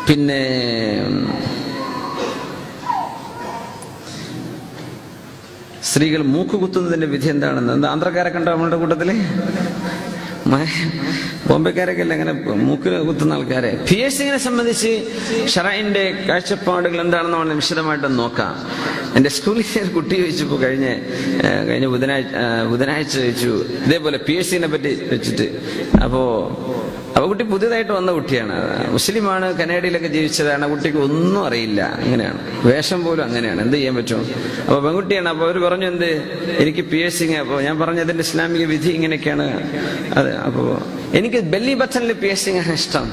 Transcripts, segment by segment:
പിന്നെ സ്ത്രീകൾ മൂക്ക് കുത്തുന്നതിന്റെ വിധി എന്താണെന്ന് ആന്ധ്രക്കാരൊക്കെ ഉണ്ടോ നമ്മളുടെ കൂട്ടത്തില്? ബോംബെക്കാരൊക്കെ അല്ല അങ്ങനെ മൂക്കിൽ കുത്തുന്ന ആൾക്കാരെ. പിയേഴ്സിങ്ങിനെ സംബന്ധിച്ച് ഷറഈന്റെ കാഴ്ചപ്പാടുകൾ എന്താണെന്ന് നമ്മൾ വിശദമായിട്ട് നോക്കാം. എൻ്റെ സ്കൂളിൽ ഒരു കുട്ടി ചോദിച്ചപ്പോൾ കഴിഞ്ഞ ബുധനാഴ്ച ചോദിച്ചു ഇതേപോലെ പിയേഴ്സിങ്ങിനെ പറ്റി വെച്ചിട്ട്. അപ്പോൾ കുട്ടി പുതിയതായിട്ട് വന്ന കുട്ടിയാണ്, മുസ്ലിമാണ്, കനേഡയിലൊക്കെ ജീവിച്ചതാണ്. കുട്ടിക്ക് ഒന്നും അറിയില്ല, അങ്ങനെയാണ്, വേഷം പോലും അങ്ങനെയാണ്, എന്ത് ചെയ്യാൻ പറ്റും? അപ്പോൾ പെൺകുട്ടിയാണ്. അപ്പോൾ അവർ പറഞ്ഞു എന്ത് എനിക്ക് പിയേഴ്സിങ്. അപ്പോൾ ഞാൻ പറഞ്ഞു അതിന്റെ ഇസ്ലാമിക വിധി ഇങ്ങനെയൊക്കെയാണ്. അതെ, അപ്പോൾ എനിക്ക് ബെല്ലി ബട്ടണിൽ പിയേഴ്സിങ് ആണ് ഇഷ്ടം.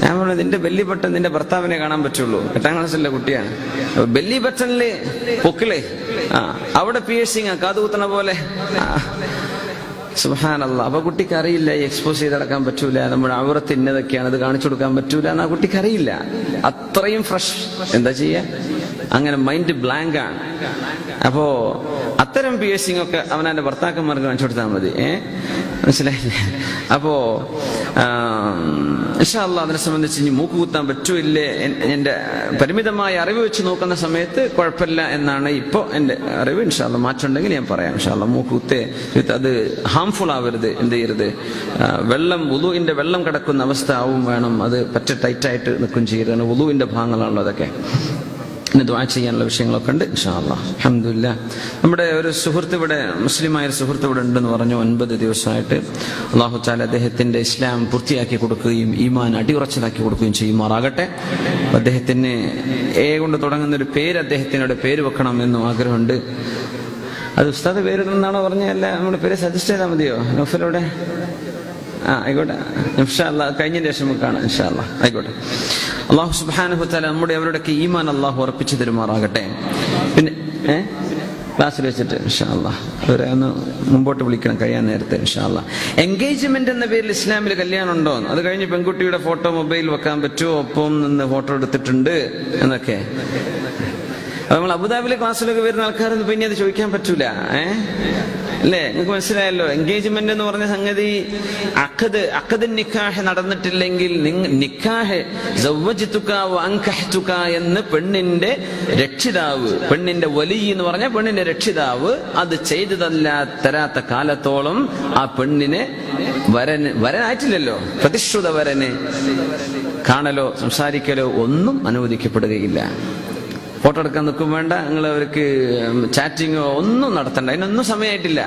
ഞാൻ പറഞ്ഞു നിന്റെ ബെല്ലി ബട്ടൺ നിന്റെ ഭർത്താവിനെ കാണാൻ പറ്റുള്ളൂ, 8ാം ക്ലാസ്സിലെ കുട്ടിയാണ്. അപ്പൊ ബെല്ലി ബട്ടണില് പൊക്കിളേ അവിടെ പിയേഴ്സിങ് കാതുകുത്തണ പോലെ. സുബ്ഹാനല്ലാഹ്. അപ്പൊ കുട്ടിക്ക് അറിയില്ല എക്സ്പോസ് ചെയ്ത് നടക്കാൻ പറ്റൂല, നമ്മുടെ ഔറത്ത് ഇന്നതൊക്കെയാണ്, അത് കാണിച്ചു കൊടുക്കാൻ പറ്റൂല എന്നാ കുട്ടിക്ക് അറിയില്ല. അത്രയും ഫ്രഷ്. എന്താ ചെയ്യാ, അങ്ങനെ മൈൻഡ് ബ്ലാങ്ക് ആണ്. അപ്പോ അത്തരം പിയേഴ്സിംഗ് ഒക്കെ അവനെ ഭർത്താക്കന്മാർക്ക് കാണിച്ചു കൊടുത്താൽ മതി. മനസ്സിലായില്ലേ? അപ്പോ ഇൻഷാ അല്ലാഹ് അതിനെ സംബന്ധിച്ച് ഇനി മൂക്ക് കുത്താൻ പറ്റൂല്ലേ എന്റെ പരിമിതമായ അറിവ് വെച്ച് നോക്കുന്ന സമയത്ത് കുഴപ്പമില്ല എന്നാണ് ഇപ്പൊ എന്റെ അറിവ്. ഇൻഷാ അല്ലാഹ് മാറ്റമുണ്ടെങ്കിൽ ഞാൻ പറയാം. ഇൻഷാ അല്ലാഹ് മൂക്ക് കുത്തേ അത് ഹാംഫുൾ ആവരുത്, എന്ത് ചെയ്യരുത്, വുളൂഇന്റെ വെള്ളം കിടക്കുന്ന അവസ്ഥ ആവും വേണം, അത് പറ്റ ടൈറ്റായിട്ട് നിൽക്കും ചെയ്യരുത്. വുളൂഇന്റെ ഭാഗങ്ങളാണല്ലോ അതൊക്കെ. ഇന്ന് ദുആ ചെയ്യാനുള്ള വിഷയങ്ങളൊക്കെ ഉണ്ട് ഇൻഷാ അല്ലാഹ്. അൽഹംദുലില്ലാഹ്. നമ്മുടെ ഒരു സുഹൃത്ത് ഇവിടെ, മുസ്ലിമായ ഒരു സുഹൃത്ത് ഇവിടെ ഉണ്ടെന്ന് പറഞ്ഞു. 9 ദിവസമായിട്ട് അല്ലാഹു തആല അദ്ദേഹത്തിന്റെ ഇസ്ലാം പൂർത്തിയാക്കി കൊടുക്കുകയും ഈമാൻ അടിയുറച്ചതാക്കി കൊടുക്കുകയും ചെയ്യുമാറാകട്ടെ. അദ്ദേഹത്തിന് എ കൊണ്ട് തുടങ്ങുന്ന ഒരു പേര് അദ്ദേഹത്തിനോട് പേര് വെക്കണം എന്നും ആഗ്രഹമുണ്ട്. അത് ഉസ്താദ് പേരിടുന്നാണോ പറഞ്ഞല്ല, നമ്മുടെ പേര് സജസ്റ്റ് ചെയ്താൽ മതിയോ? നൗഫലോടെ ആയിക്കോട്ടെ, ഇൻഷാ അല്ലാഹ് കഴിഞ്ഞതിന് ശേഷം നമുക്ക് കാണാം ഇൻഷാ അല്ലാഹ്. ആയിക്കോട്ടെ. അല്ലാഹു സുബ്ഹാനഹു വ തആല നമ്മുടെ അവരുടെയൊക്കെ ഈമാൻ അല്ലാഹു ഉറപ്പിച്ചു തരുമാറാകട്ടെ. പിന്നെ ക്ലാസ്സിൽ വെച്ചിട്ട് ഇൻഷാ അല്ലാഹ് അവരെ ഒന്ന് മുമ്പോട്ട് വിളിക്കണം കഴിയാൻ നേരത്തെ ഇൻഷാ അല്ലാഹ്. എൻഗേജ്മെന്റ് എന്ന പേരിൽ ഇസ്ലാമിൽ കല്യാണം ഉണ്ടോ? അത് കഴിഞ്ഞ് പെൺകുട്ടിയുടെ ഫോട്ടോ മൊബൈൽ വെക്കാൻ പറ്റുമോ? ഒപ്പം നിന്ന് ഫോട്ടോ എടുത്തിട്ടുണ്ട് എന്നൊക്കെ. അപ്പൊ നമ്മൾ അബുദാബിയിലെ ക്ലാസ്സിലൊക്കെ വരുന്ന ആൾക്കാരൊന്നും പിന്നെ അത് ചോദിക്കാൻ പറ്റൂല. അല്ലേ? നിങ്ങൾക്ക് മനസ്സിലായല്ലോ. എൻഗേജ്മെന്റ് എന്ന് പറഞ്ഞ സംഗതി അഖദ് നിക്കാഹ് നടന്നിട്ടില്ലെങ്കിൽ നിക്കാഹ് സവ്വജ്തുക വ അൻകഹ്തുക എന്ന് പെണ്ണിന്റെ രക്ഷിതാവ്, പെണ്ണിന്റെ വലി എന്ന് പറഞ്ഞ പെണ്ണിന്റെ രക്ഷിതാവ് അത് ചെയ്തു തരാത്ത കാലത്തോളം ആ പെണ്ണിനെ വരനായിട്ടില്ലല്ലോ, പ്രതിശ്രുത വരന് കാണലോ സംസാരിക്കലോ ഒന്നും അനുവദിക്കപ്പെടുകയില്ല. ഫോട്ടോ എടുക്കാൻ നിൽക്കും വേണ്ട, നിങ്ങൾ അവർക്ക് ചാറ്റിങ്ങോ ഒന്നും നടത്തണ്ട, അതിനൊന്നും സമയമായിട്ടില്ല.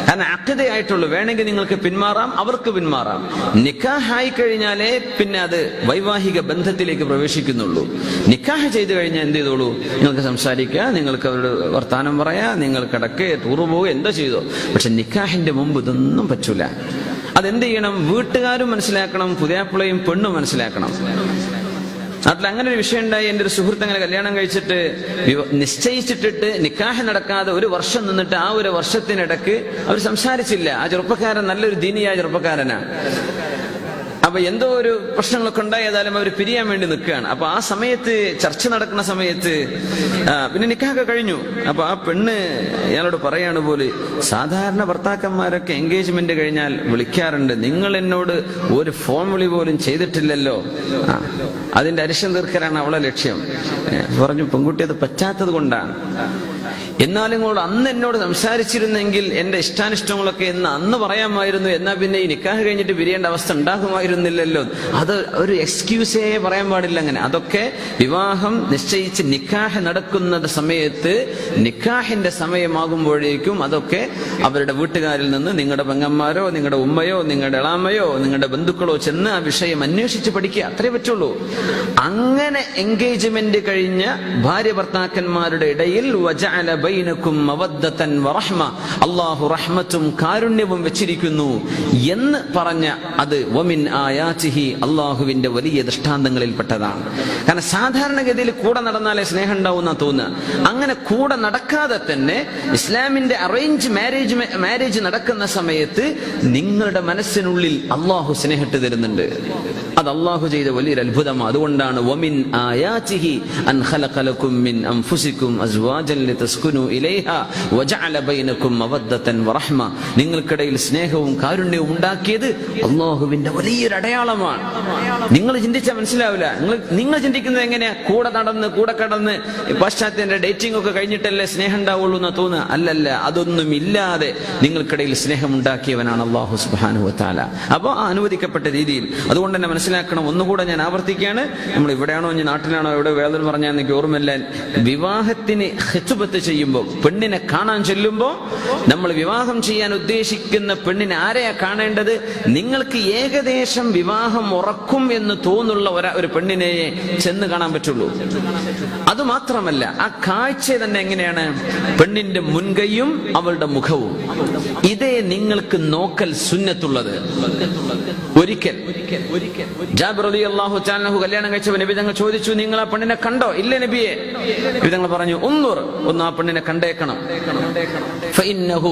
കാരണം അഖദ് ആയിട്ടുള്ളൂ. വേണമെങ്കിൽ നിങ്ങൾക്ക് പിന്മാറാം, അവർക്ക് പിന്മാറാം. നിക്കാഹ് ആയി കഴിഞ്ഞാലേ പിന്നെ അത് വൈവാഹിക ബന്ധത്തിലേക്ക് പ്രവേശിക്കുന്നുള്ളൂ. നിക്കാഹ് ചെയ്തു കഴിഞ്ഞാൽ എന്ത് ചെയ്തോളൂ, നിങ്ങൾക്ക് സംസാരിക്കുക, നിങ്ങൾക്ക് അവരുടെ വർത്താനം പറയാ, നിങ്ങൾ കിടക്ക് ടൂറ് പോവുക, എന്താ ചെയ്തോ. പക്ഷെ നിക്കാഹിന്റെ മുമ്പ് ഇതൊന്നും പറ്റൂല. അതെന്ത് ചെയ്യണം? വീട്ടുകാരും മനസ്സിലാക്കണം, പുതിയാപ്പിളയും പെണ്ണും മനസ്സിലാക്കണം. നാട്ടിൽ അങ്ങനെ ഒരു വിഷയം ഉണ്ടായി. എൻ്റെ ഒരു സുഹൃത്ത് അങ്ങനെ കല്യാണം കഴിച്ചിട്ട് നിശ്ചയിച്ചിട്ടിട്ട് നിക്കാഹ് നടക്കാതെ 1 വർഷം നിന്നിട്ട് ആ 1 വർഷത്തിനിടക്ക് അവർ സംസാരിച്ചില്ല. ആ ചെറുപ്പക്കാരൻ നല്ലൊരു ദീനിയായ ചെറുപ്പക്കാരനാ. അപ്പൊ എന്തോ ഒരു പ്രശ്നങ്ങളൊക്കെ ഉണ്ടായതാലും അവർ പിരിയാൻ വേണ്ടി നിൽക്കുകയാണ്. അപ്പൊ ആ സമയത്ത് ചർച്ച നടക്കുന്ന സമയത്ത് പിന്നെ നിക്കാഹ് കഴിഞ്ഞു. അപ്പൊ ആ പെണ്ണ് ഇയാളോട് പറയാണ് പോലെ, സാധാരണ ഭർത്താക്കന്മാരൊക്കെ എൻഗേജ്മെന്റ് കഴിഞ്ഞാൽ വിളിക്കാറുണ്ട്, നിങ്ങൾ എന്നോട് ഒരു ഫോൺ വിളി പോലും ചെയ്തിട്ടില്ലല്ലോ. അതിന്റെ അരിശം തീർക്കലാണ് അവളെ ലക്ഷ്യം. പറഞ്ഞു പെൺകുട്ടി അത് പറ്റാത്തത് കൊണ്ടാണ്. എന്നാലും കൂടെ അന്ന് എന്നോട് സംസാരിച്ചിരുന്നെങ്കിൽ എന്റെ ഇഷ്ടാനിഷ്ടങ്ങളൊക്കെ എന്ന് അന്ന് പറയാമായിരുന്നു. എന്നാ പിന്നെ ഈ നിക്കാഹ് കഴിഞ്ഞിട്ട് പിരിയേണ്ട അവസ്ഥ ഉണ്ടാകുമായിരുന്നില്ലല്ലോ. അത് ഒരു എക്സ്ക്യൂസേ പറയാൻ പാടില്ല. അങ്ങനെ അതൊക്കെ വിവാഹം നിശ്ചയിച്ച് നിക്കാഹ് നടക്കുന്ന സമയത്ത്, നിക്കാഹിന്റെ സമയമാകുമ്പോഴേക്കും അതൊക്കെ അവരുടെ വീട്ടുകാരിൽ നിന്ന് നിങ്ങളുടെ പെങ്ങന്മാരോ നിങ്ങളുടെ ഉമ്മയോ നിങ്ങളുടെ ഇളാമയോ നിങ്ങളുടെ ബന്ധുക്കളോ ചെന്ന് ആ വിഷയം അന്വേഷിച്ച് പഠിക്കുക, അത്രേ പറ്റുള്ളൂ. അങ്ങനെ എൻഗേജ്മെന്റ് കഴിഞ്ഞ ഭാര്യ ഭർത്താക്കന്മാരുടെ ഇടയിൽ വജഅല ബൈനകും മവദ്ദതൻ വറഹ്മ, അല്ലാഹു റഹ്മത്തും കാരുണ്യവും വെച്ചിരിക്കുന്നു എന്ന് പറഞ്ഞ അത് വമിൻ ആയാതിഹി, അല്ലാഹുവിന്റെ വലിയ ദൃഷ്ടാന്തങ്ങളിൽപ്പെട്ടതാണ്. കാരണം സാധാരണഗതിയിൽ കൂടെ നടന്നാലേ സ്നേഹം ഉണ്ടാവുന്ന തോന്നുക. അങ്ങനെ കൂടെ നടക്കാതെ തന്നെ ഇസ്ലാമിന്റെ അറേഞ്ച് മാരേജ് നടക്കുന്ന സമയത്ത് നിങ്ങളുടെ മനസ്സിനുള്ളിൽ അല്ലാഹു സ്നേഹിട്ട് തരുന്നുണ്ട്. അത് അല്ലാഹു ചെയ്ത വലിയൊരു അത്ഭുതമാണ്. അതുകൊണ്ടാണ് വമിൻ ആയാതിഹി അൻ ഖലഖ ലക്കും മിൻ അൻഫുസികും അസ്വാജൻ ലിതസ്കുനു ലിതസ്കുനു ഇലൈഹാ വജഅല ബൈനകും മവദ്ദതൻ വറഹ്മ. നിങ്ങൾക്കിടയിൽ സ്നേഹവും കാരുണ്യവും ഉണ്ടാക്കിയത് അല്ലാഹുവിന്റെ വലിയൊരു അടയാളമാണ്. നിങ്ങൾ ചിന്തിച്ചാൽ മനസ്സിലാവില്ല. നിങ്ങൾ ചിന്തിക്കുന്നത് എങ്ങനെയാ? കൂടെ നടന്ന് കൂടെ കടന്ന് പാശ്ചാത്യന്റെ ഡേറ്റിംഗ് ഒക്കെ കഴിഞ്ഞിട്ടല്ലേ സ്നേഹം ഉണ്ടാവുള്ളൂ എന്ന് തോന്നുക. അല്ലല്ല, അതൊന്നും ഇല്ലാതെ നിങ്ങൾക്കിടയിൽ സ്നേഹം ഉണ്ടാക്കിയവനാണ് അല്ലാഹു സുബ്ഹാനഹു വ തആല. അപ്പോൾ ആ അനുവദിക്കപ്പെട്ട രീതിയിൽ അതുകൊണ്ട് തന്നെ മനസ്സിലാക്കണം. ഒന്നുകൂടെ ഞാൻ ആവർത്തിക്കുകയാണ്, നമ്മൾ ഇവിടെയാണോ ഇനി നാട്ടിലാണോ എവിടെ വേദന പറഞ്ഞാൽ എനിക്ക് ഓർമ്മയില്ല. വിവാഹത്തിന് ഖിത്ബത്ത് ചെയ്യുമ്പോൾ, പെണ്ണിനെ കാണാൻ ചെല്ലുമ്പോൾ, നമ്മൾ വിവാഹം ചെയ്യാൻ ഉദ്ദേശിക്കുന്ന പെണ്ണിനെ ആരെയാ കാണേണ്ടത്? നിങ്ങൾക്ക് ഏകദേശം വിവാഹം ഉറക്കും എന്ന് തോന്നുള്ള ഒരു പെണ്ണിനെ ചെന്ന് കാണാൻ പറ്റുള്ളൂ. അതുമാത്രമല്ല, ആ കാഴ്ച തന്നെ എങ്ങനെയാണ്? പെണ്ണിന്റെ മുൻകൈയും അവളുടെ മുഖവും. ഇതേ നിങ്ങൾക്ക് നോക്കൽ സുന്നത്തുള്ളത്. ഒരിക്കൽ ജാബിർ റളിയല്ലാഹു തആല അൻഹു കല്യാണം കഴിച്ചപ്പോൾ നബി തങ്ങൾ ചോദിച്ചു, നിങ്ങൾ ആ പെണ്ണിനെ കണ്ടോ? ഇല്ല നബിയെ. നബി തങ്ങൾ പറഞ്ഞു, ഒന്ന് ആ പെണ്ണിനെ കണ്ടേക്കണം. ഫഇന്നഹു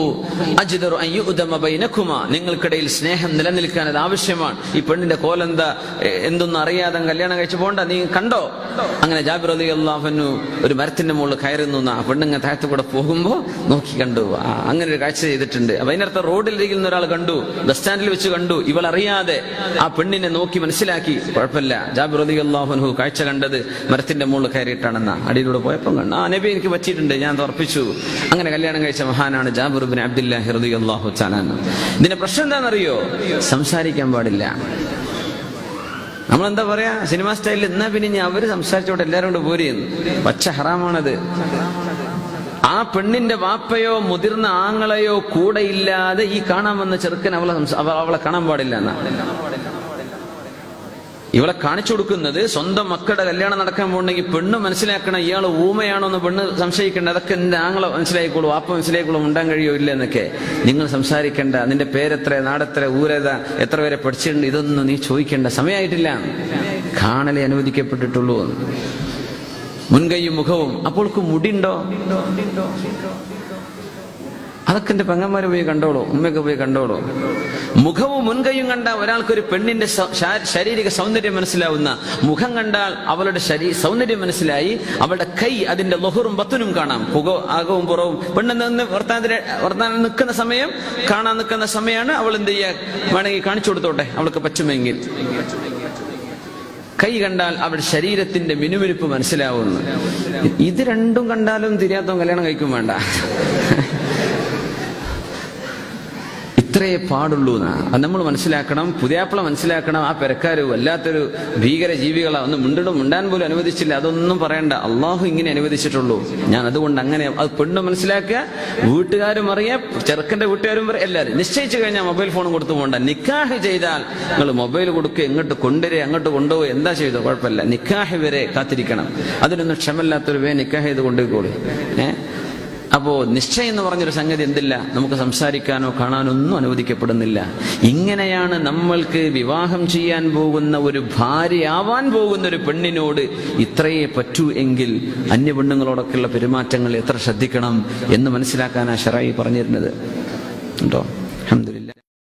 അജ്ദറു അൻ യുഅദമ ബൈനകുമാ. നിങ്ങൾക്കിടയിൽ സ്നേഹം നിലനിൽക്കാൻ അത് ആവശ്യമാണ്. ഈ പെണ്ണിന്റെ കോലെന്താ എന്തൊന്നും അറിയാതെ കല്യാണം കഴിച്ചു പോണ്ട, നീ കണ്ടോ? അങ്ങനെ ജാബിർ റളിയല്ലാഹു അൻഹു ഒരു മരത്തിന്റെ മുകളിൽ കയറുന്നു. ആ പെണ്ണുങ്ങ താഴത്ത് കൂടെ പോകുമ്പോ നോക്കി കണ്ടു. അങ്ങനെ ഒരു കാഴ്ച ചെയ്തിട്ടുണ്ട്. അപ്പൊ അതിനർത്ഥം റോഡിൽ ഇരിക്കുന്ന ഒരാൾ കണ്ടു, ബസ് സ്റ്റാൻഡിൽ വെച്ച് കണ്ടു, ഇവൾ അറിയാതെ ആ പെണ്ണിനെ നോക്കി മനസ്സിലാക്കി. കുഴപ്പമില്ല, ജാബിർ റളിയല്ലാഹു അൻഹു കാഴ്ച കണ്ടത് മരത്തിന്റെ മുകളിൽ കയറിയിട്ടാണെന്ന അടിയിലൂടെ പോയപ്പോൾ കണ്ടു. നബി എനിക്ക് പറ്റിയിട്ടുണ്ട്, ഞാൻ ഉറപ്പിച്ചു. അങ്ങനെ കല്യാണം കഴിച്ച മഹാനാണ് ജാബിർ ഇബ്നു അബ്ദുല്ലാഹി റളിയല്ലാഹു തആല അൻഹു. ഇതിന്റെ പ്രശ്നം എന്താണെന്നറിയോ? സംസാരിക്കാൻ പാടില്ല. നമ്മളെന്താ പറയാ, സിനിമ സ്റ്റൈലിൽ എന്നാ പിന്നെ അവര് സംസാരിച്ചോട്ടെ, എല്ലാവരും കൊണ്ട് പോരുന്നു. പച്ച ഹറാമാണത്. ആ പെണ്ണിന്റെ വാപ്പയോ മുതിർന്ന ആങ്ങളെയോ കൂടെ ഇല്ലാതെ ഈ കാണാൻ വന്ന ചെറുക്കൻ അവളെ കാണാൻ പാടില്ല എന്നാ. ഇവളെ കാണിച്ചു കൊടുക്കുന്നത് സ്വന്തം മക്കളുടെ കല്യാണം നടക്കാൻ പോകണമെങ്കിൽ പെണ്ണ് മനസ്സിലാക്കണം, ഇയാൾ ഊമയാണോ എന്ന് പെണ്ണ് സംശയിക്കേണ്ട. അതൊക്കെ എന്റെ ആങ്ങളെ മനസ്സിലായിക്കോളൂ, വാപ്പ മനസ്സിലായിക്കോളൂ, ഉണ്ടാൻ കഴിയോ ഇല്ല എന്നൊക്കെ നിങ്ങൾ സംസാരിക്കേണ്ട. നിന്റെ പേരെത്ര, നാടെത്ര, ഊരേതാ, എത്ര പേരെ പഠിച്ചിട്ടുണ്ട്, ഇതൊന്നും നീ ചോദിക്കേണ്ട. സമയമായിട്ടില്ല, കാണലേ അനുവദിക്കപ്പെട്ടിട്ടുള്ളൂ. മുൻകൈയും മുഖവും. അപ്പോൾക്ക് മുടിണ്ടോ? അതൊക്കെ എന്റെ പെങ്ങന്മാര് പോയി കണ്ടോളൂ, ഉമ്മയൊക്കെ പോയി കണ്ടോളൂ. മുഖവും മുൻകൈയും കണ്ട ഒരാൾക്കൊരു പെണ്ണിന്റെ ശാരീരിക സൗന്ദര്യം മനസ്സിലാവുന്ന, മുഖം കണ്ടാൽ അവളുടെ സൗന്ദര്യം മനസ്സിലായി, അവളുടെ കൈ അതിന്റെ ലൊഹറും ബത്തുനും കാണാം, അകവും പുറവും. പെണ്ണെന്ന് വർത്താനം നിൽക്കുന്ന സമയം, കാണാൻ നിൽക്കുന്ന സമയമാണ്. അവൾ എന്ത് ചെയ്യാ, വേണമെങ്കിൽ കാണിച്ചു കൊടുത്തോട്ടെ അവൾക്ക് പറ്റുമെങ്കിൽ. കൈ കണ്ടാൽ അവരുടെ ശരീരത്തിന്റെ മിനുമിനുപ്പ് മനസ്സിലാവുന്നു. ഇത് രണ്ടും കണ്ടാലും തിരിയാത്തവൻ കല്യാണം കഴിക്കും വേണ്ട. ഇത്രയേ പാടുള്ളൂ എന്നാ. അത് നമ്മൾ മനസ്സിലാക്കണം. പുതിയാപ്പിള മനസ്സിലാക്കണം, ആ പെരക്കാര് വല്ലാത്തൊരു ഭീകര ജീവികളാ, ഒന്ന് മിണ്ടാൻ പോലും അനുവദിച്ചില്ല. അതൊന്നും പറയണ്ട, അള്ളാഹു ഇങ്ങനെ അനുവദിച്ചിട്ടുള്ളൂ. ഞാൻ അതുകൊണ്ട് അങ്ങനെ അത് പെണ്ണ് മനസ്സിലാക്കുക, വീട്ടുകാരും അറിയാം, ചെറുക്കന്റെ വീട്ടുകാരും എല്ലാവരും. നിശ്ചയിച്ചു കഴിഞ്ഞാൽ മൊബൈൽ ഫോണും കൊടുത്തു പോകണ്ട. നിക്കാഹ് ചെയ്താൽ നിങ്ങൾ മൊബൈൽ കൊടുക്കുക, ഇങ്ങോട്ട് കൊണ്ടുവരെ, അങ്ങോട്ട് കൊണ്ടുപോകുക, എന്താ ചെയ്തോ കുഴപ്പമില്ല. നിക്കാഹ് വരെ കാത്തിരിക്കണം. അതിനൊന്നും ക്ഷമല്ലാത്തൊരു നിക്കാഹ് ചെയ്ത് കൊണ്ടുപോയിക്കോളൂ. അപ്പോ നിശ്ചയം എന്ന് പറഞ്ഞൊരു സംഗതി എന്തില്ല, നമുക്ക് സംസാരിക്കാനോ കാണാനോ ഒന്നും അനുവദിക്കപ്പെടുന്നില്ല. ഇങ്ങനെയാണ് നമ്മൾക്ക് വിവാഹം ചെയ്യാൻ പോകുന്ന ഒരു ഭാര്യയാവാൻ പോകുന്ന ഒരു പെണ്ണിനോട് ഇത്രയേ പറ്റൂ എങ്കിൽ അന്യ പെണ്ണുങ്ങളോടൊക്കെയുള്ള പെരുമാറ്റങ്ങൾ എത്ര ശ്രദ്ധിക്കണം എന്ന് മനസ്സിലാക്കാനാ ശറഈ പറഞ്ഞിരുന്നത്. കേട്ടോ, അൽഹംദുലില്ലാഹ്.